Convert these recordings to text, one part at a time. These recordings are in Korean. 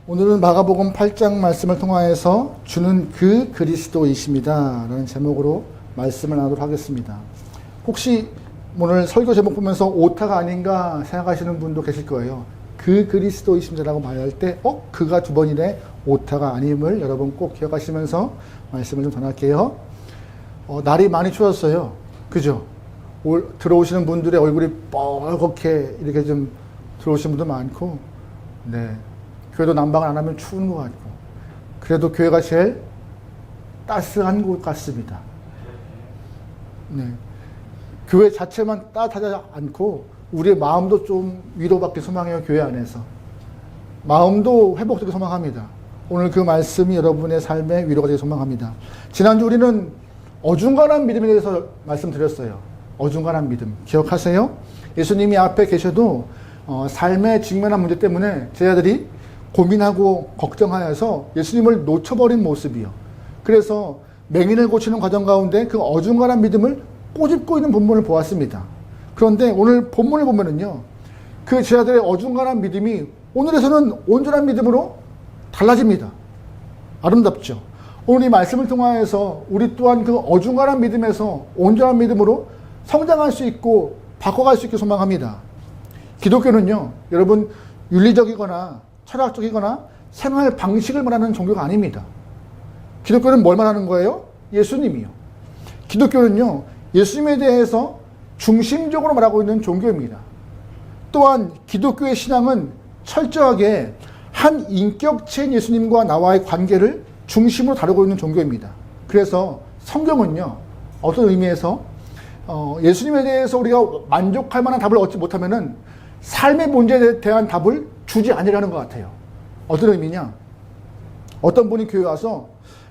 오늘은 마가복음 8장 말씀을 통하여서 주는 그 그리스도이십니다 라는 제목으로 말씀을 나누도록 하겠습니다. 혹시 오늘 설교 제목 보면서 오타가 아닌가 생각하시는 분도 계실 거예요. 그 그리스도이십니다 라고 말할 때 그가 두 번이네, 오타가 아님을 여러분 꼭 기억하시면서 말씀을 좀 전할게요. 날이 많이 추웠어요. 그죠? 들어오시는 분들의 얼굴이 뻘겋게 이렇게 좀 들어오시는 분도 많고, 네. 교회도 난방을 안 하면 추운 것 같고, 그래도 교회가 제일 따스한 곳 같습니다. 네. 교회 자체만 따뜻하지 않고 우리의 마음도 좀 위로받기 소망해요. 교회 안에서 마음도 회복되기 소망합니다. 오늘 그 말씀이 여러분의 삶에 위로가 되기 소망합니다. 지난주 우리는 어중간한 믿음에 대해서 말씀드렸어요. 어중간한 믿음 기억하세요? 예수님이 앞에 계셔도 삶에 직면한 문제 때문에 제자들이 고민하고 걱정하여서 예수님을 놓쳐버린 모습이요. 그래서 맹인을 고치는 과정 가운데 그 어중간한 믿음을 꼬집고 있는 본문을 보았습니다. 그런데 오늘 본문을 보면은요, 그 제자들의 어중간한 믿음이 오늘에서는 온전한 믿음으로 달라집니다. 아름답죠? 오늘 이 말씀을 통하여서 우리 또한 그 어중간한 믿음에서 온전한 믿음으로 성장할 수 있고 바꿔갈 수 있게 소망합니다. 기독교는요, 여러분 윤리적이거나 철학적이거나 생활 방식을 말하는 종교가 아닙니다. 기독교는 뭘 말하는 거예요? 예수님이요. 기독교는요, 예수님에 대해서 중심적으로 말하고 있는 종교입니다. 또한 기독교의 신앙은 철저하게 한 인격체인 예수님과 나와의 관계를 중심으로 다루고 있는 종교입니다. 그래서 성경은요, 어떤 의미에서 예수님에 대해서 우리가 만족할 만한 답을 얻지 못하면은 삶의 문제에 대한 답을 주지 아니라는 것 같아요. 어떤 의미냐? 어떤 분이 교회 와서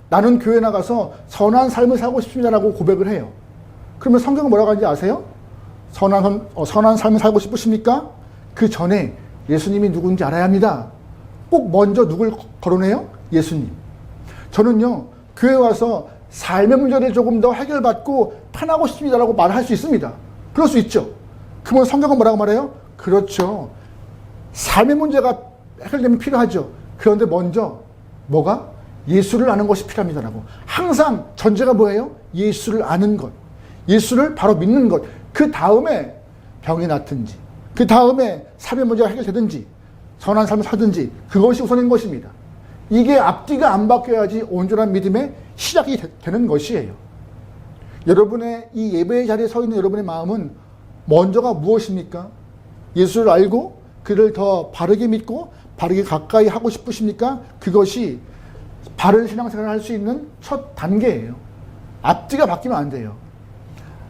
나는 교회 나가서 선한 삶을 살고 싶습니다라고 고백을 해요. 그러면 성경은 뭐라고 하는지 아세요? 선한 삶을 살고 싶으십니까? 그 전에 예수님이 누군지 알아야 합니다. 꼭 먼저 누굴 거론해요? 예수님. 저는요, 교회 와서 삶의 문제를 조금 더 해결받고 편하고 싶습니다라고 말할 수 있습니다. 그럴 수 있죠. 그러면 성경은 뭐라고 말해요? 그렇죠. 삶의 문제가 해결되면 필요하죠. 그런데 먼저 뭐가? 예수를 아는 것이 필요합니다라고. 항상 전제가 뭐예요? 예수를 아는 것. 예수를 바로 믿는 것. 그 다음에 병이 낫든지, 그 다음에 삶의 문제가 해결되든지, 선한 삶을 살든지, 그것이 우선인 것입니다. 이게 앞뒤가 안 바뀌어야지 온전한 믿음의 시작이 되는 것이에요. 여러분의 이 예배의 자리에 서 있는 여러분의 마음은 먼저가 무엇입니까? 예수를 알고 그를 더 바르게 믿고 바르게 가까이 하고 싶으십니까? 그것이 바른 신앙생활을 할 수 있는 첫 단계예요. 앞뒤가 바뀌면 안 돼요.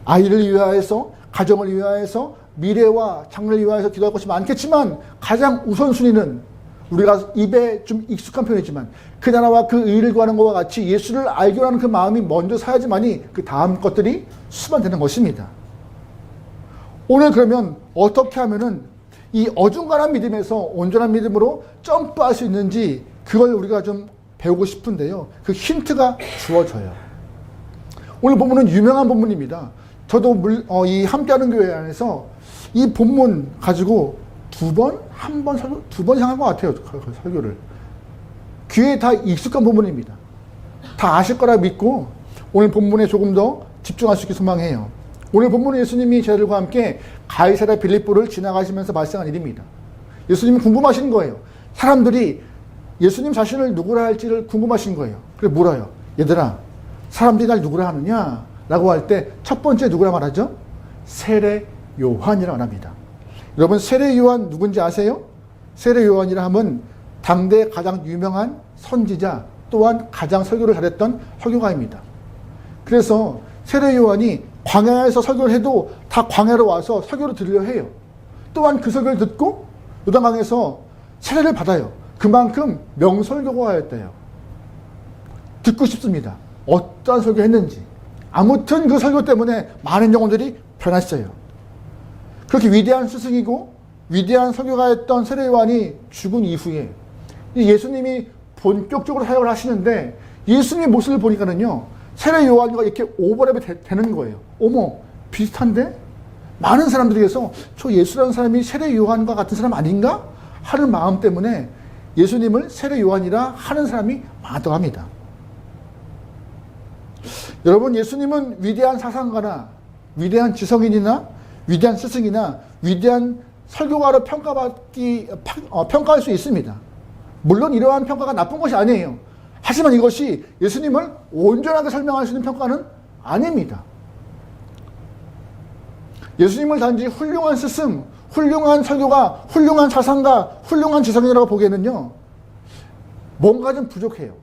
아이를 위하여서, 가정을 위하여서, 미래와 장래를 위하여서 기도할 것이 많겠지만 가장 우선순위는 우리가 입에 좀 익숙한 표현이지만 그 나라와 그 의를 구하는 것과 같이 예수를 알기로 하는 그 마음이 먼저 사야지만이 그 다음 것들이 수반되는 것입니다. 오늘 그러면 어떻게 하면은 이 어중간한 믿음에서 온전한 믿음으로 점프할 수 있는지 그걸 우리가 좀 배우고 싶은데요. 그 힌트가 주어져요. 오늘 본문은 유명한 본문입니다. 저도 이 함께하는 교회 안에서 이 본문 가지고 두 번 향한 것 같아요. 설교를. 귀에 다 익숙한 본문입니다. 다 아실 거라 믿고 오늘 본문에 조금 더 집중할 수 있게 소망해요. 오늘 본문은 예수님이 제자들과 함께 가이사랴 빌립보를 지나가시면서 발생한 일입니다. 예수님이 궁금하신 거예요. 사람들이 예수님 자신을 누구라 할지를 궁금하신 거예요. 그래서 물어요. 얘들아, 사람들이 날 누구라 하느냐? 라고 할 때 첫 번째 누구라 말하죠? 세례 요한이라고 합니다. 여러분, 세례 요한 누군지 아세요? 세례 요한이라 하면 당대 가장 유명한 선지자, 또한 가장 설교를 잘했던 설교가입니다. 그래서 세례 요한이 광야에서 설교를 해도 다 광야로 와서 설교를 들으려 해요. 또한 그 설교를 듣고 요단강에서 세례를 받아요. 그만큼 명설교가였대요. 듣고 싶습니다. 어떠한 설교 했는지. 아무튼 그 설교 때문에 많은 영혼들이 변했어요. 그렇게 위대한 스승이고 위대한 설교가였던 세례 요한이 죽은 이후에 예수님이 본격적으로 사역을 하시는데 예수님의 모습을 보니까는요, 세례 요한과 이렇게 오버랩이 되는 거예요. 어머, 비슷한데? 많은 사람들에게서 저 예수라는 사람이 세례 요한과 같은 사람 아닌가? 하는 마음 때문에 예수님을 세례 요한이라 하는 사람이 많다고 합니다. 여러분, 예수님은 위대한 사상가나 위대한 지성인이나 위대한 스승이나 위대한 설교가로 평가할 수 있습니다. 물론 이러한 평가가 나쁜 것이 아니에요. 하지만 이것이 예수님을 온전하게 설명할 수 있는 평가는 아닙니다. 예수님을 단지 훌륭한 스승, 훌륭한 설교가, 훌륭한 사상가, 훌륭한 지성인이라고 보기에는요, 뭔가 좀 부족해요.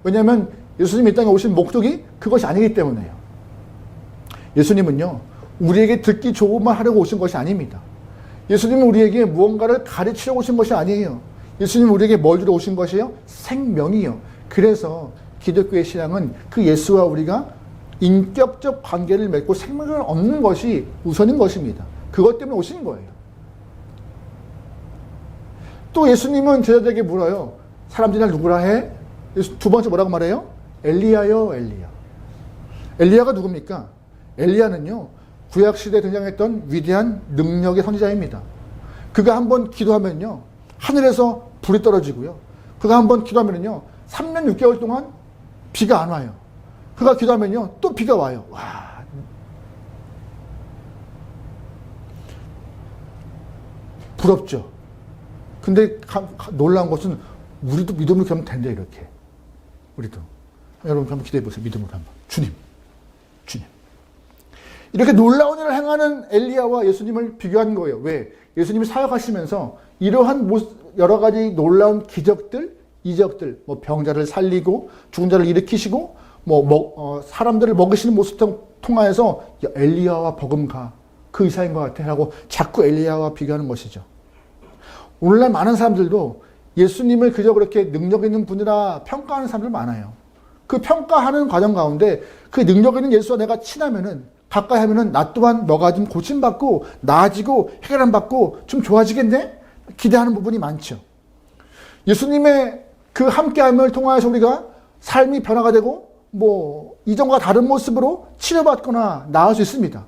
왜냐하면 예수님이 이 땅에 오신 목적이 그것이 아니기 때문에요. 예수님은요, 우리에게 듣기 좋은 말 하려고 오신 것이 아닙니다. 예수님은 우리에게 무언가를 가르치려고 오신 것이 아니에요. 예수님은 우리에게 뭘 주러 오신 것이에요? 생명이요. 그래서 기독교의 신앙은 그 예수와 우리가 인격적 관계를 맺고 생명을 얻는 것이 우선인 것입니다. 그것 때문에 오신 거예요. 또 예수님은 제자들에게 물어요. 사람들이 날 누구라 해? 두 번째 뭐라고 말해요? 엘리야요, 엘리야. 엘리야가 누굽니까? 엘리야는요, 구약시대에 등장했던 위대한 능력의 선지자입니다. 그가 한번 기도하면요, 하늘에서 불이 떨어지고요. 그가 한번 기도하면요, 3년 6개월 동안 비가 안 와요. 그가 기도하면요, 또 비가 와요. 와. 부럽죠? 근데 놀라운 것은 우리도 믿음으로 하면 된다, 이렇게. 우리도. 여러분 한번 기대해 보세요. 믿음으로 한번. 주님. 이렇게 놀라운 일을 행하는 엘리야와 예수님을 비교한 거예요. 왜? 예수님이 사역하시면서 이러한 여러 가지 놀라운 기적들, 이적들, 뭐 병자를 살리고 죽은 자를 일으키시고 사람들을 먹이시는 모습 통하여서 엘리야와 버금가 그 의사인 것 같아 라고 자꾸 엘리야와 비교하는 것이죠. 오늘날 많은 사람들도 예수님을 그저 그렇게 능력 있는 분이라 평가하는 사람들 많아요. 그 평가하는 과정 가운데 그 능력 있는 예수와 내가 친하면은, 가까이 하면은 나 또한 너가 좀 고침받고 나아지고 해결안 받고 좀 좋아지겠네? 기대하는 부분이 많죠. 예수님의 그 함께함을 통하여서 우리가 삶이 변화가 되고 이전과 다른 모습으로 치료받거나 나을 수 있습니다.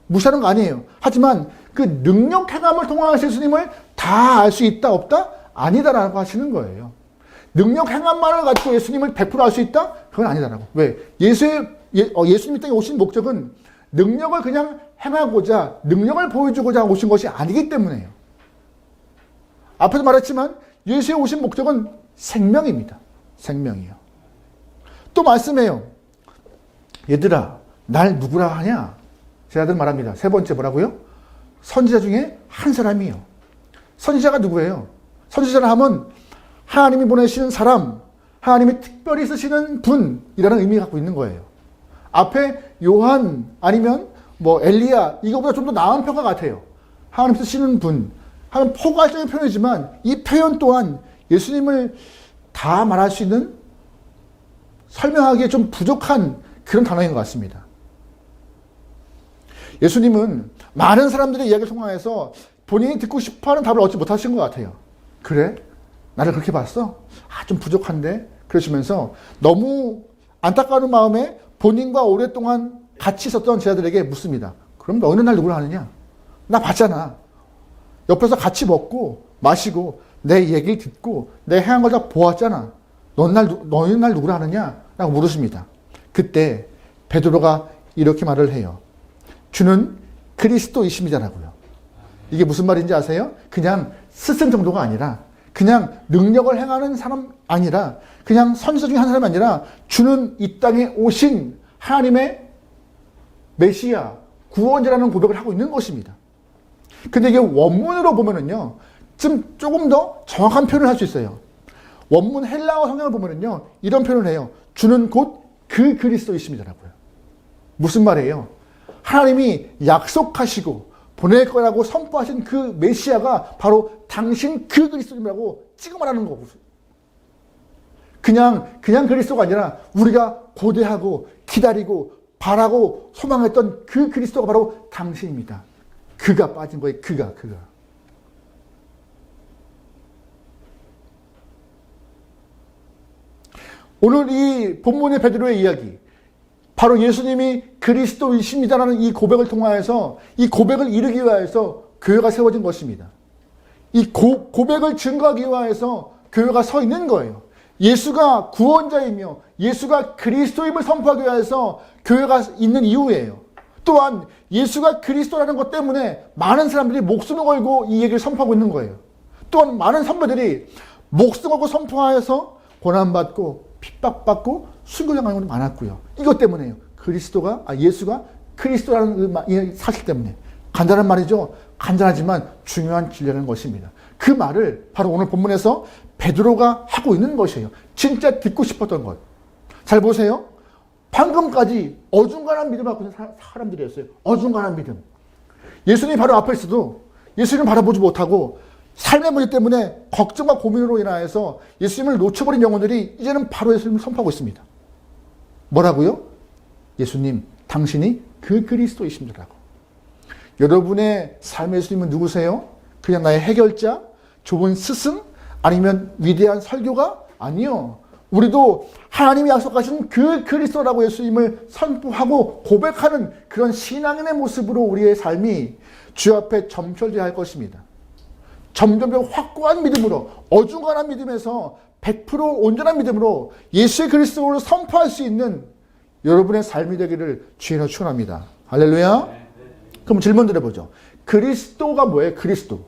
무시하는 거 아니에요. 하지만 그 능력 행함을 통하여서 예수님을 다 알 수 있다 없다? 아니다라고 하시는 거예요. 능력 행함만을 가지고 예수님을 100% 알 수 있다? 그건 아니다라고. 왜? 예수님 땅에 오신 목적은 능력을 그냥 행하고자, 능력을 보여주고자 오신 것이 아니기 때문에요. 앞에도 말했지만 예수의 오신 목적은 생명입니다. 생명이요. 또 말씀해요. 얘들아, 날 누구라 하냐? 제자들 말합니다. 세 번째 뭐라고요? 선지자 중에 한 사람이요. 선지자가 누구예요? 선지자라 하면 하나님이 보내시는 사람, 하나님이 특별히 쓰시는 분이라는 의미가 갖고 있는 거예요. 앞에 요한 아니면 엘리야 이거보다 좀 더 나은 평가 같아요. 하나님 쓰시는 분 하는 포괄적인 표현이지만 이 표현 또한 예수님을 다 말할 수 있는, 설명하기에 좀 부족한 그런 단어인 것 같습니다. 예수님은 많은 사람들의 이야기를 통해서 본인이 듣고 싶어하는 답을 얻지 못하신 것 같아요. 그래? 나를 그렇게 봤어? 좀 부족한데? 그러시면서 너무 안타까운 마음에 본인과 오랫동안 같이 있었던 제자들에게 묻습니다. 그럼 너희는 날 누구라 하느냐? 나 봤잖아. 옆에서 같이 먹고 마시고 내 얘기를 듣고 내 행한 걸 다 보았잖아. 너희는 날 누구라 하느냐? 라고 물으십니다. 그때 베드로가 이렇게 말을 해요. 주는 그리스도이십니다라고요. 이게 무슨 말인지 아세요? 그냥 스승 정도가 아니라, 그냥 능력을 행하는 사람 아니라, 그냥 선지자 중에 한 사람이 아니라 주는 이 땅에 오신 하나님의 메시아, 구원자라는 고백을 하고 있는 것입니다. 근데 이게 원문으로 보면은요, 조금 더 정확한 표현을 할 수 있어요. 원문 헬라어 성경을 보면은요, 이런 표현을 해요. 주는 곧 그 그리스도이십니다라고요. 무슨 말이에요? 하나님이 약속하시고 보낼 거라고 선포하신 그 메시아가 바로 당신 그 그리스도님이라고 찍어 말하는 거고. 그냥 그리스도가 아니라 우리가 고대하고 기다리고 바라고 소망했던 그 그리스도가 바로 당신입니다. 그가 빠진 거예요. 그가. 오늘 이 본문의 베드로의 이야기, 바로 예수님이 그리스도이십니다라는 이 고백을 통하여서, 이 고백을 이루기 위하여서 교회가 세워진 것입니다. 이 고백을 증거하기 위하여서 교회가 서 있는 거예요. 예수가 구원자이며 예수가 그리스도임을 선포하기 위해서 교회가 있는 이유예요. 또한 예수가 그리스도라는 것 때문에 많은 사람들이 목숨을 걸고 이 얘기를 선포하고 있는 거예요. 또한 많은 선배들이 목숨을 걸고 선포하여서 고난받고 핍박받고 순교당하는 것도 많았고요. 이것 때문에요. 예수가 그리스도라는 이 사실 때문에. 간단한 말이죠. 간단하지만 중요한 진리라는 것입니다. 그 말을 바로 오늘 본문에서 베드로가 하고 있는 것이에요. 진짜 듣고 싶었던 것. 잘 보세요. 방금까지 어중간한 믿음을 갖고 있는 사람들이었어요. 어중간한 믿음. 예수님이 바로 앞에 있어도 예수님을 바라보지 못하고 삶의 문제 때문에 걱정과 고민으로 인하여서 예수님을 놓쳐버린 영혼들이 이제는 바로 예수님을 선포하고 있습니다. 뭐라고요? 예수님, 당신이 그 그리스도이십니다라고. 여러분의 삶의 예수님은 누구세요? 그냥 나의 해결자? 좋은 스승? 아니면 위대한 설교가? 아니요. 우리도 하나님이 약속하신 그 그리스도라고 예수님을 선포하고 고백하는 그런 신앙인의 모습으로 우리의 삶이 주 앞에 점철되어야 할 것입니다. 점점 확고한 믿음으로, 어중간한 믿음에서 100% 온전한 믿음으로 예수의 그리스도를 선포할 수 있는 여러분의 삶이 되기를 주의로 축원합니다. 할렐루야. 그럼 질문 드려보죠. 그리스도가 뭐예요? 그리스도.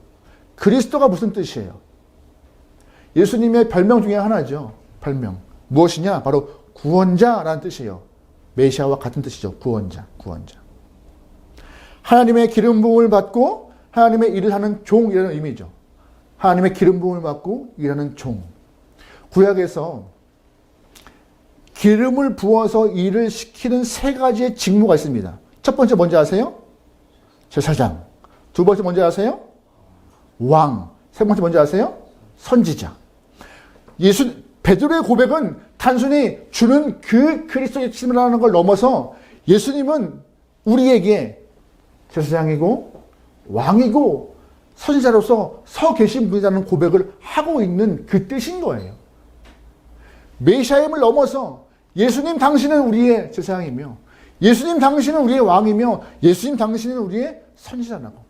그리스도가 무슨 뜻이에요? 예수님의 별명 중에 하나죠. 별명. 무엇이냐? 바로 구원자라는 뜻이에요. 메시아와 같은 뜻이죠. 구원자. 하나님의 기름 부음을 받고 하나님의 일을 하는 종이라는 의미죠. 하나님의 기름 부음을 받고 일하는 종. 구약에서 기름을 부어서 일을 시키는 세 가지의 직무가 있습니다. 첫 번째 뭔지 아세요? 제사장. 두 번째 뭔지 아세요? 왕. 세 번째 뭔지 아세요? 선지자. 베드로의 고백은 단순히 주는 그 그리스도의 신이라는 걸 넘어서 예수님은 우리에게 제사장이고 왕이고 선지자로서 서 계신 분이라는 고백을 하고 있는 그 뜻인 거예요. 메시아임을 넘어서 예수님 당신은 우리의 제사장이며 예수님 당신은 우리의 왕이며 예수님 당신은 우리의 선지자라고.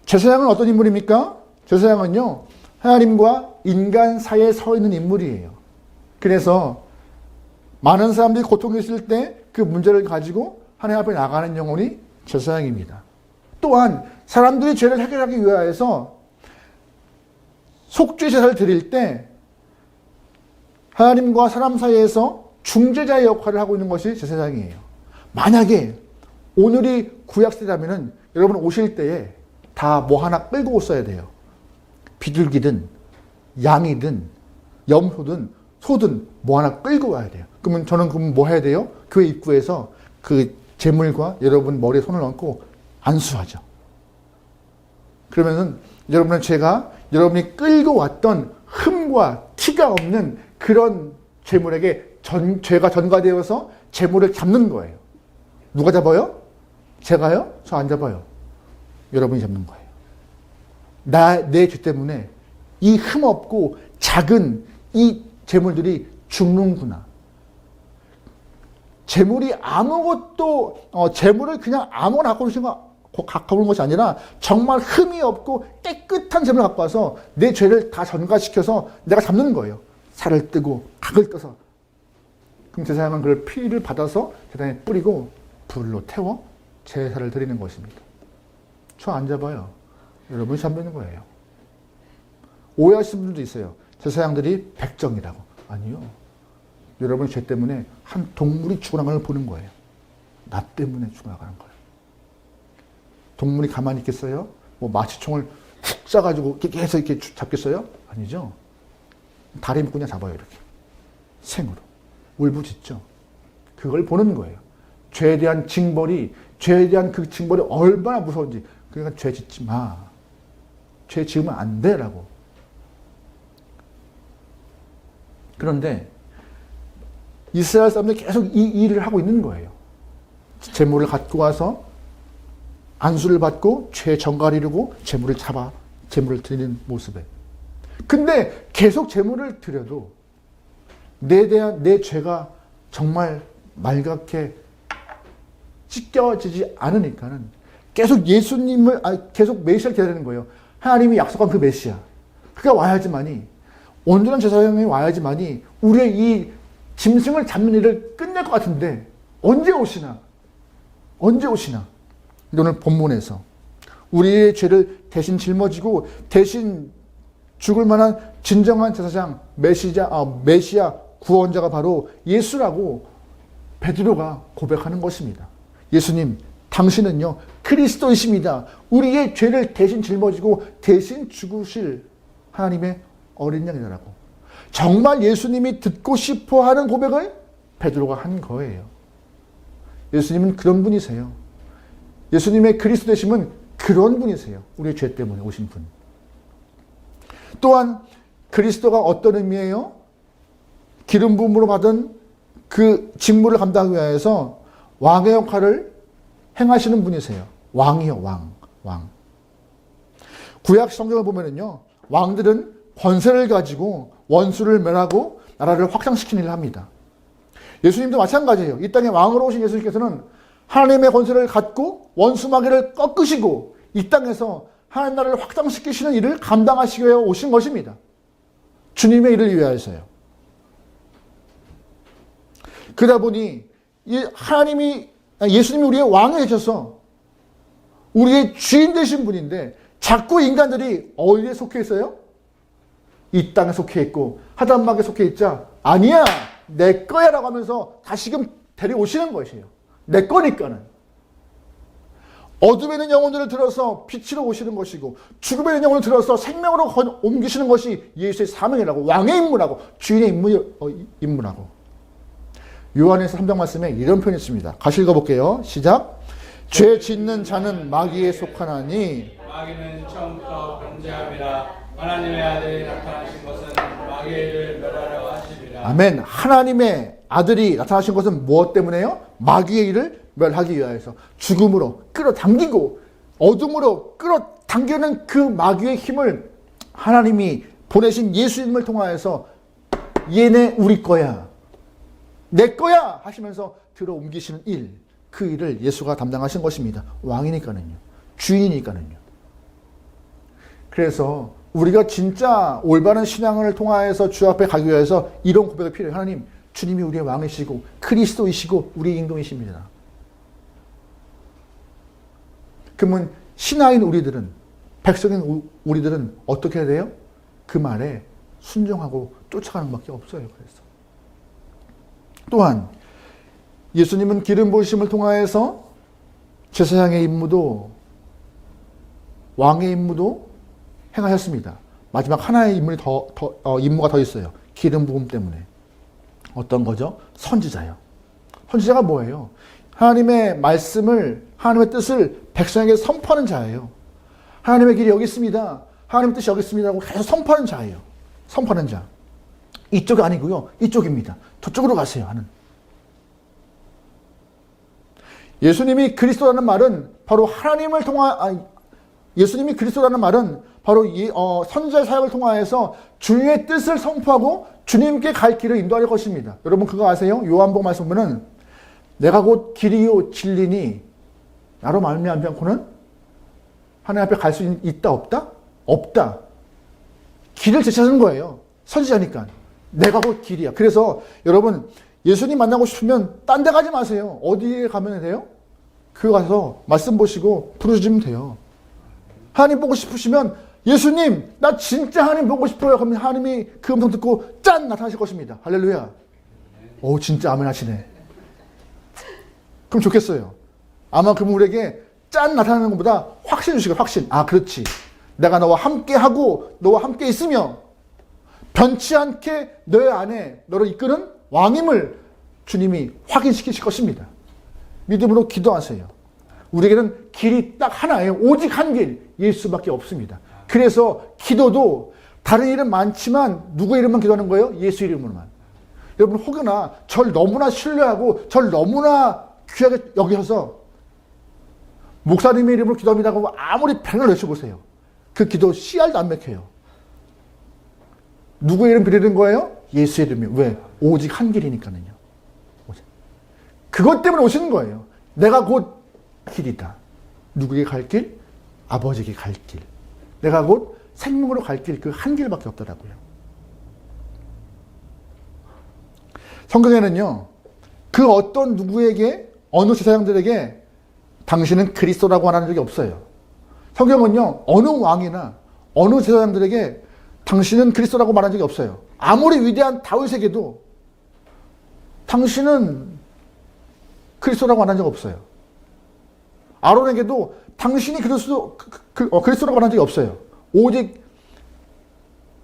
제사장은 어떤 인물입니까? 제사장은요, 하나님과 인간 사이에 서 있는 인물이에요. 그래서 많은 사람들이 고통이 있을 때 그 문제를 가지고 하나님 앞에 나가는 영혼이 제사장입니다. 또한 사람들이 죄를 해결하기 위하여서 속죄 제사를 드릴 때 하나님과 사람 사이에서 중재자의 역할을 하고 있는 것이 제사장이에요. 만약에 오늘이 구약시대라면 여러분 오실 때에 다 뭐 하나 끌고 오셔야 돼요. 비둘기든 양이든 염소든 소든 뭐 하나 끌고 와야 돼요. 그러면 저는 뭐 해야 돼요? 교회 입구에서 그 제물과 여러분 머리에 손을 얹고 안수하죠. 그러면은 여러분의 죄가 여러분이 끌고 왔던 흠과 티가 없는 그런 제물에게 죄가 전가되어서 제물을 잡는 거예요. 누가 잡아요? 제가요? 저 안 잡아요. 여러분이 잡는 거예요. 내 죄 때문에 이 흠없고 작은 이 제물들이 죽는구나. 제물이 제물을 그냥 아무거나 갖고 오는 것이 아니라 정말 흠이 없고 깨끗한 제물을 갖고 와서 내 죄를 다 전가시켜서 내가 잡는 거예요. 살을 뜨고 각을 떠서. 그럼 제사장은 그 피를 받아서 제단에 뿌리고 불로 태워 제사를 드리는 것입니다. 저 안 잡아요. 여러분이 잡는 거예요. 오해하시는 분들도 있어요. 제사장들이 백정이라고. 아니요. 여러분의 죄 때문에 한 동물이 죽어나가는 걸 보는 거예요. 나 때문에 죽어나가는 거예요. 동물이 가만히 있겠어요? 뭐 마취총을 훅 쏴가지고 계속 이렇게 잡겠어요? 아니죠. 다리 묶고 그냥 잡아요. 이렇게. 생으로. 울부짖죠. 그걸 보는 거예요. 죄에 대한 죄에 대한 그 징벌이 얼마나 무서운지. 그러니까 죄 짓지 마. 죄 지으면 안 돼라고. 그런데 이스라엘 사람들이 계속 이 일을 하고 있는 거예요. 제물을 갖고 와서 안수를 받고 죄 전가를 이루고 제물을 드리는 모습에. 근데 계속 제물을 드려도 내 죄가 정말 말갛게 찢겨지지 않으니까는 계속 계속 메시아를 기다리는 거예요. 하나님이 약속한 그 메시아, 그가 와야지만이, 온전한 제사장이 와야지만이 우리의 이 짐승을 잡는 일을 끝낼 것 같은데 언제 오시나? 언제 오시나? 오늘 본문에서 우리의 죄를 대신 짊어지고 대신 죽을 만한 진정한 제사장, 메시아 구원자가 바로 예수라고 베드로가 고백하는 것입니다. 예수님, 당신은요 그리스도이십니다. 우리의 죄를 대신 짊어지고 대신 죽으실 하나님의 어린 양이라고. 정말 예수님이 듣고 싶어하는 고백을 베드로가 한 거예요. 예수님은 그런 분이세요. 예수님의 그리스도 되심은 그런 분이세요. 우리의 죄 때문에 오신 분. 또한 그리스도가 어떤 의미예요? 기름 부음으로 받은 그 직무를 감당하기 위해서 왕의 역할을 행하시는 분이세요. 왕이요, 왕. 구약 성경을 보면은요, 왕들은 권세를 가지고 원수를 멸하고 나라를 확장시키는 일을 합니다. 예수님도 마찬가지예요. 이 땅에 왕으로 오신 예수님께서는 하나님의 권세를 갖고 원수 마귀를 꺾으시고 이 땅에서 하나님 나라를 확장시키시는 일을 감당하시기 위해 오신 것입니다. 주님의 일을 위하여서요. 그러다 보니 예수님이 우리의 왕이 되셔서 우리의 주인 되신 분인데 자꾸 인간들이 어디에 속해 있어요? 이 땅에 속해 있고 하단막에 속해 있자 아니야 내 거야 라고 하면서 다시금 데려오시는 것이에요. 내 거니까는. 어둠에 있는 영혼들을 들어서 빛으로 오시는 것이고 죽음에 있는 영혼을 들어서 생명으로 옮기시는 것이 예수의 사명이라고. 왕의 임무라고. 주인의 임무라고. 요한에서 3장 말씀에 이런 표현이 있습니다. 같이 읽어볼게요. 시작. 죄 짓는 자는 마귀에 속하나니 마귀는 처음부터 범죄함이라 하나님의 아들이 나타나신 것은 마귀의 일을 멸하려 하시리라. 아멘. 하나님의 아들이 나타나신 것은 무엇 때문에요? 마귀의 일을 멸하기 위하여서 죽음으로 끌어당기고 어둠으로 끌어당기는 그 마귀의 힘을 하나님이 보내신 예수님을 통하여서 얘네 우리 거야 내 거야 하시면서 들어 옮기시는 일, 그 일을 예수가 담당하신 것입니다. 왕이니까는요. 주인이니까는요. 그래서 우리가 진짜 올바른 신앙을 통하여서 주 앞에 가기 위해서 이런 고백이 필요해요. 하나님, 주님이 우리의 왕이시고 그리스도이시고 우리의 임금이십니다. 그러면 신하인 우리들은, 백성인 우리들은 어떻게 해야 돼요? 그 말에 순종하고 쫓아가는 것밖에 없어요. 그래서 또한 예수님은 기름 부으심을 통하여서 제사장의 임무도 왕의 임무도 행하셨습니다. 마지막 하나의 임무가 더 있어요. 기름 부음 때문에. 어떤 거죠? 선지자요. 선지자가 뭐예요? 하나님의 말씀을, 하나님의 뜻을 백성에게 선포하는 자예요. 하나님의 길이 여기 있습니다. 하나님의 뜻이 여기 있습니다. 하고 계속 선포하는 자예요. 선포하는 자. 이쪽이 아니고요. 이쪽입니다. 저쪽으로 가세요. 하는. 예수님이 그리스도라는 말은 바로 하나님을 예수님이 그리스도라는 말은 바로 선지자의 사역을 통하여서 주님의 뜻을 선포하고 주님께 갈 길을 인도할 것입니다. 여러분 그거 아세요? 요한복음 말씀 보면은 내가 곧 길이요 진리니 나로 말미암지 않고는 하나님 앞에 갈 수 있다 없다? 없다. 길을 제시하는 거예요. 선지자니까. 내가 곧 길이야. 그래서 여러분 예수님 만나고 싶으면 딴 데 가지 마세요. 어디에 가면 돼요? 그 가서 말씀 보시고 부르시면 돼요. 하나님 보고 싶으시면 예수님 나 진짜 하나님 보고 싶어요. 그러면 하나님이 그 음성 듣고 짠 나타나실 것입니다. 할렐루야. 오 진짜 아멘 하시네. 그럼 좋겠어요. 아마 그럼 우리에게 짠 나타나는 것보다 확신 주시고 확신. 아 그렇지. 내가 너와 함께 하고 너와 함께 있으며 변치 않게 너의 안에 너를 이끄는 왕임을 주님이 확인시키실 것입니다. 믿음으로 기도하세요. 우리에게는 길이 딱 하나예요. 오직 한 길. 예수밖에 없습니다. 그래서 기도도 다른 이름 많지만 누구 이름만 기도하는 거예요? 예수 이름으로만. 여러분 혹여나 절 너무나 신뢰하고 절 너무나 귀하게 여기셔서 목사님의 이름으로 기도합니다고 아무리 뱅을 외쳐보세요. 그 기도 씨알도 안 맥혀요. 누구 이름 빌리는 거예요? 예수 이름이요. 왜? 오직 한 길이니까는요. 그것 때문에 오시는 거예요. 내가 곧 길이다. 누구에게 갈 길? 아버지에게 갈 길. 내가 곧 생명으로 갈 길 그 한 길밖에 없더라고요. 성경에는요, 그 어떤 누구에게, 어느 제사장들에게 당신은 그리스도라고 하는 적이 없어요. 성경은요, 어느 왕이나 어느 제사장들에게 당신은 그리스도라고 말한 적이 없어요. 아무리 위대한 다윗에게도 당신은 그리스도라고 말한 적 없어요. 아론에게도 당신이 그리스도라고 말한 적이 없어요. 오직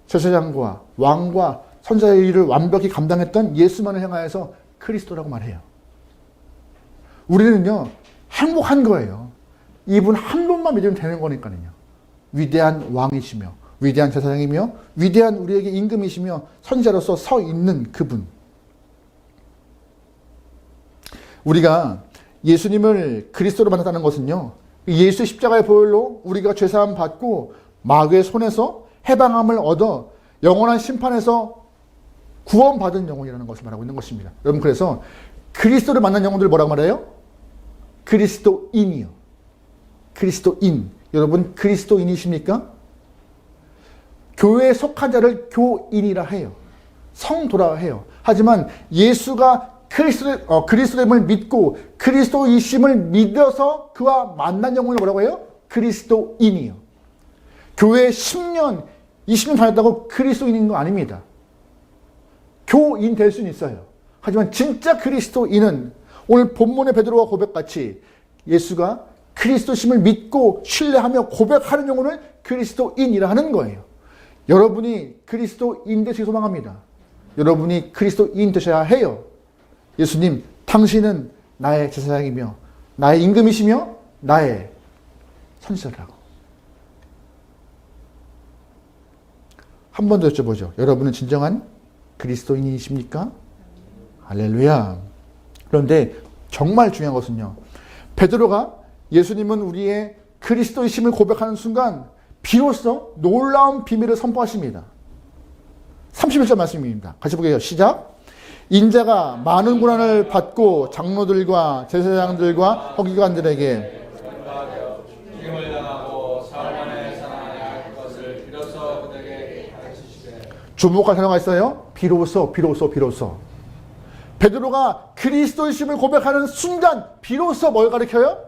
제사장과 왕과 선자의 일을 완벽히 감당했던 예수만을 향하여서 그리스도라고 말해요. 우리는요, 행복한 거예요. 이분 한 분만 믿으면 되는 거니까요. 위대한 왕이시며, 위대한 제사장이며, 위대한 우리에게 임금이시며, 선지자로서 서 있는 그분. 우리가 예수님을 그리스도로 만났다는 것은요, 예수의 십자가의 보혈로 우리가 죄사함 받고 마귀의 손에서 해방함을 얻어 영원한 심판에서 구원받은 영혼이라는 것을 말하고 있는 것입니다. 여러분, 그래서 그리스도를 만난 영혼들 뭐라고 말해요? 그리스도인이요. 그리스도인. 여러분, 그리스도인이십니까? 교회에 속한 자를 교인이라 해요. 성도라 해요. 하지만 예수가 그리스도임을 믿고 그리스도이심을 믿어서 그와 만난 영혼을 뭐라고 해요? 그리스도인이요. 교회에 10년, 20년 다녔다고 그리스도인인 거 아닙니다. 교인 될 수는 있어요. 하지만 진짜 그리스도인은 오늘 본문의 베드로와 고백같이 예수가 그리스도심을 믿고 신뢰하며 고백하는 영혼을 그리스도인이라 하는 거예요. 여러분이 그리스도인 되시기 소망합니다. 여러분이 그리스도인 되셔야 해요. 예수님, 당신은 나의 제사장이며 나의 임금이시며 나의 선지자라고. 한 번 더 여쭤보죠. 여러분은 진정한 그리스도인이십니까? 할렐루야. 그런데 정말 중요한 것은요, 베드로가 예수님은 우리의 그리스도이심을 고백하는 순간 비로소 놀라운 비밀을 선포하십니다. 31절 말씀입니다. 같이 보게요. 시작. 인자가 많은 고난을 받고 장로들과 제사장들과 서기관들에게 죽임을 당하고 사흘 만에 살아나야 할 것을 비로소 그들에게 가르치시되. 주목할 단어가 있어요. 비로소. 베드로가 그리스도이심을 고백하는 순간 비로소 뭘 가르쳐요?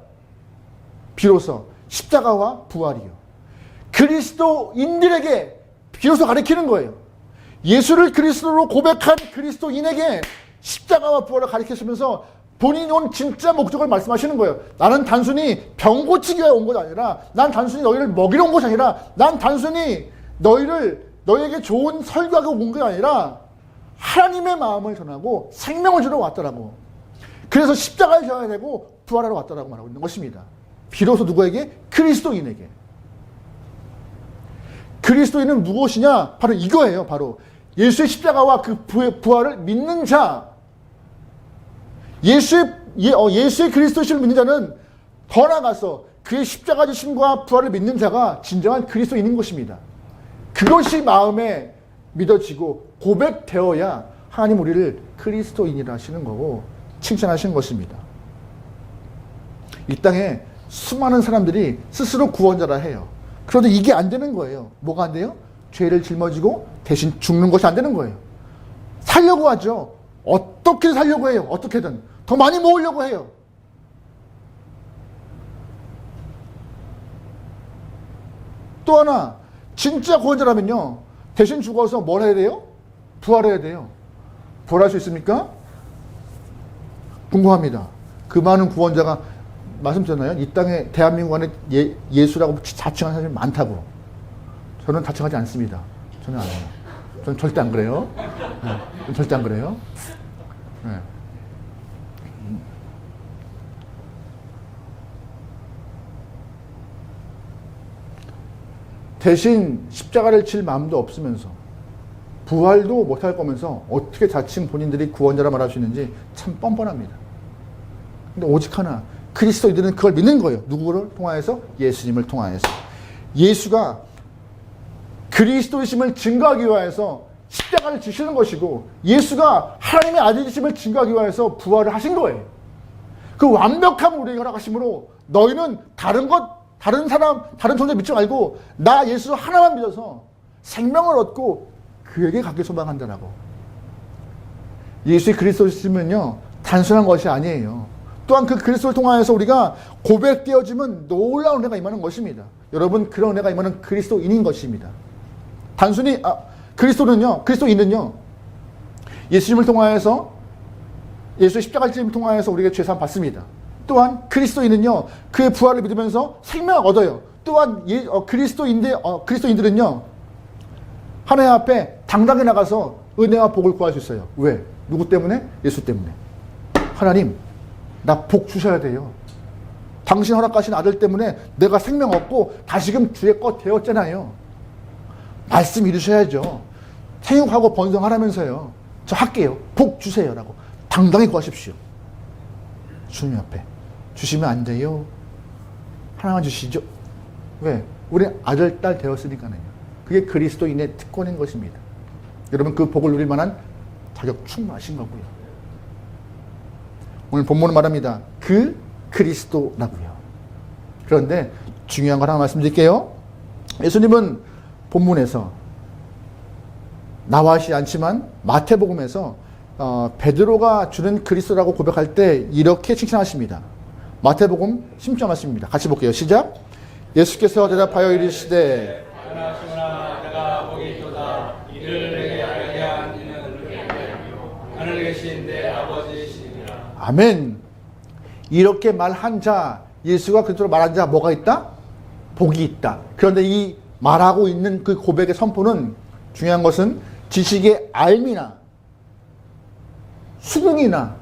비로소 십자가와 부활이요. 그리스도인들에게 비로소 가르치는 거예요. 예수를 그리스도로 고백한 그리스도인에게 십자가와 부활을 가르치시면서 본인이 온 진짜 목적을 말씀하시는 거예요. 나는 단순히 병 고치기 위해 온 것이 아니라, 난 단순히 너희를 먹이러 온 것이 아니라, 난 단순히 너희에게 좋은 설교하고 온 것이 아니라 하나님의 마음을 전하고 생명을 주러 왔더라고. 그래서 십자가에 져야 되고 부활하러 왔더라고 말하고 있는 것입니다. 비로소 누구에게? 그리스도인에게. 그리스도인은 무엇이냐? 바로 이거예요. 바로 예수의 십자가와 그 부활을 믿는 자. 예수의 그리스도심을 믿는 자는 더 나아가서 그의 십자가 지심과 부활을 믿는 자가 진정한 그리스도인인 것입니다. 그것이 마음에 믿어지고 고백되어야 하나님 우리를 그리스도인이라 하시는 거고 칭찬하시는 것입니다. 이 땅에 수많은 사람들이 스스로 구원자라 해요. 그런데 이게 안 되는 거예요. 뭐가 안 돼요? 죄를 짊어지고 대신 죽는 것이 안 되는 거예요. 살려고 하죠. 어떻게든 살려고 해요. 어떻게든. 더 많이 모으려고 해요. 또 하나, 진짜 구원자라면요, 대신 죽어서 뭘 해야 돼요? 부활해야 돼요. 부활할 수 있습니까? 궁금합니다. 그 많은 구원자가 말씀드렸나요? 이 땅에 대한민국 안에 예수라고 자칭하는 사람이 많다고. 저는 자칭하지 않습니다. 저는 안 해요. 저는 절대 안 그래요. 네, 저는 절대 안 그래요. 네. 대신 십자가를 칠 마음도 없으면서 부활도 못할 거면서 어떻게 자칭 본인들이 구원자라 말할 수 있는지 참 뻔뻔합니다. 근데 오직 하나, 그리스도인들은 그걸 믿는 거예요. 누구를 통하여서? 예수님을 통하여서. 예수가 그리스도이심을 증거하기 위해서 십자가를 지시는 것이고, 예수가 하나님의 아들이심을 증거하기 위해서 부활을 하신 거예요. 그 완벽한 우리에게 허락하심으로 너희는 다른 것 다른 사람, 다른 존재 믿지 말고 나 예수 하나만 믿어서 생명을 얻고 그에게 가길 소망한다라고. 예수의 그리스도시면요 단순한 것이 아니에요. 또한 그 그리스도를 통하여서 우리가 고백되어지면 놀라운 은혜가 임하는 것입니다. 여러분, 그런 은혜가 임하는 그리스도인인 것입니다. 단순히 그리스도인은요 예수님을 통하여서 예수의 십자가를 찜을 통하여서 우리에게 죄사함 받습니다. 또한 그리스도인은요 그의 부활을 믿으면서 생명을 얻어요. 또한 그리스도인들은요 하나님 앞에 당당히 나가서 은혜와 복을 구할 수 있어요. 왜? 누구 때문에? 예수 때문에. 하나님, 나 복 주셔야 돼요. 당신 허락하신 아들 때문에 내가 생명 얻고 다시금 주의 것 되었잖아요. 말씀 이루셔야죠. 생육하고 번성하라면서요. 저 할게요. 복 주세요. 라고 당당히 구하십시오. 주님 앞에. 주시면 안 돼요. 하나만 주시죠. 왜? 우리 아들, 딸 되었으니까요. 그게 그리스도인의 특권인 것입니다. 여러분, 그 복을 누릴 만한 자격 충분하신 거고요. 오늘 본문은 말합니다. 그 그리스도라고요. 그런데 중요한 걸 하나 말씀드릴게요. 예수님은 본문에서 나와 하시지 않지만 마태복음에서 베드로가 주는 그리스도라고 고백할 때 이렇게 칭찬하십니다. 마태복음 10절 말씀입니다. 같이 볼게요. 시작. 예수께서 대답하여 이르시되 하나시구나 내가 복이 있도다. 이를 내게 알게 한 이는 누구냐. 하늘에 계신 내 아버지시니라. 아멘. 이렇게 말한 자, 예수가 그리스도로 말한 자 뭐가 있다? 복이 있다. 그런데 이 말하고 있는 그 고백의 선포는 중요한 것은 지식의 알미나 수긍이나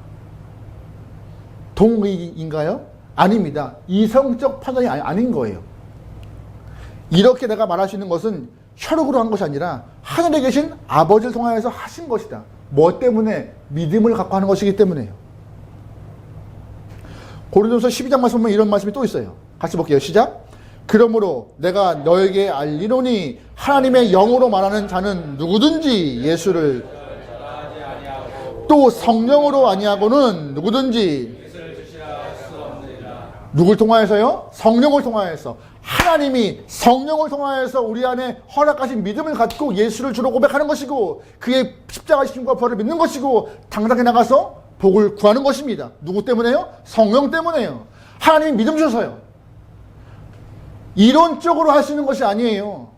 동의인가요? 아닙니다. 이성적 판단이 아닌 거예요. 이렇게 내가 말할 수 있는 것은 혈육으로 한 것이 아니라 하늘에 계신 아버지를 통하여서 하신 것이다. 뭐 때문에? 믿음을 갖고 하는 것이기 때문에요. 고린도서 12장 말씀 보면 이런 말씀이 또 있어요. 같이 볼게요. 시작. 그러므로 내가 너에게 알리노니 하나님의 영으로 말하는 자는 누구든지 예수를 또 성령으로 아니하고는 누구든지 누굴 통하여서요? 성령을 통하여서. 하나님이 성령을 통하여서 우리 안에 허락하신 믿음을 갖고 예수를 주로 고백하는 것이고 그의 십자가 십심과 부활을 믿는 것이고 당당히 나가서 복을 구하는 것입니다. 누구 때문에요? 성령 때문에요. 하나님이 믿음 주셔서요. 이론적으로 하시는 것이 아니에요.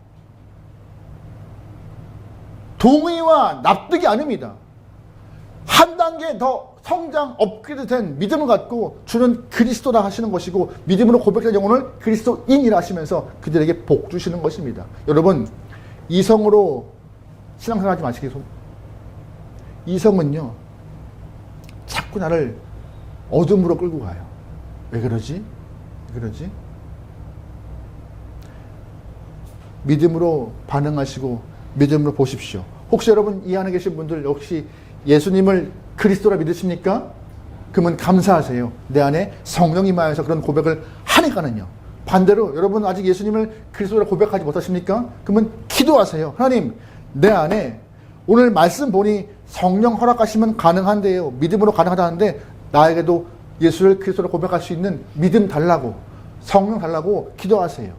동의와 납득이 아닙니다. 한 단계 더 성장 업그레이드 된 믿음을 갖고 주는 그리스도라 하시는 것이고 믿음으로 고백된 영혼을 그리스도인이라 하시면서 그들에게 복 주시는 것입니다. 여러분, 이성으로 신앙생활하지 마시기. 이성은요 자꾸 나를 어둠으로 끌고 가요. 왜 그러지? 왜 그러지? 믿음으로 반응하시고 믿음으로 보십시오. 혹시 여러분 이 안에 계신 분들 혹시 예수님을 그리스도라 믿으십니까? 그러면 감사하세요. 내 안에 성령이 임하여서 그런 고백을 하니까는요. 반대로 여러분 아직 예수님을 그리스도라 고백하지 못하십니까? 그러면 기도하세요. 하나님, 내 안에 오늘 말씀 보니 성령 허락하시면 가능한데요. 믿음으로 가능하다는데 나에게도 예수를 그리스도라 고백할 수 있는 믿음 달라고, 성령 달라고 기도하세요.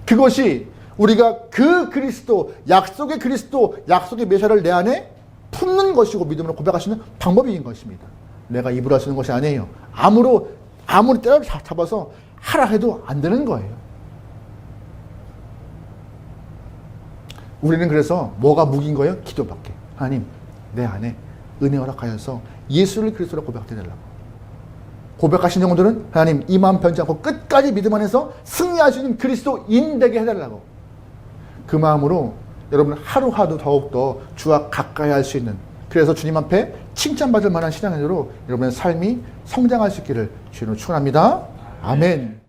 그것이 우리가 그 그리스도, 약속의 메시아를 내 안에 품는 것이고 믿음으로 고백할 수 있는 방법인 것입니다. 내가 입으로 할 수 있는 것이 아니에요. 아무리 때려 잡아서 하라 해도 안 되는 거예요. 우리는 그래서 뭐가 무기인 거예요? 기도밖에. 하나님, 내 안에 은혜 허락하여서 예수를 그리스도로 고백하게 해달라고. 고백하신 영혼들은 하나님 이 마음 변치 않고 끝까지 믿음 안에서 승리할 수 있는 그리스도인 되게 해달라고. 그 마음으로 여러분 하루하루 더욱더 주와 가까이 할 수 있는, 그래서 주님 앞에 칭찬받을 만한 신앙으로 여러분의 삶이 성장할 수 있기를 주님으로 축원합니다. 아멘.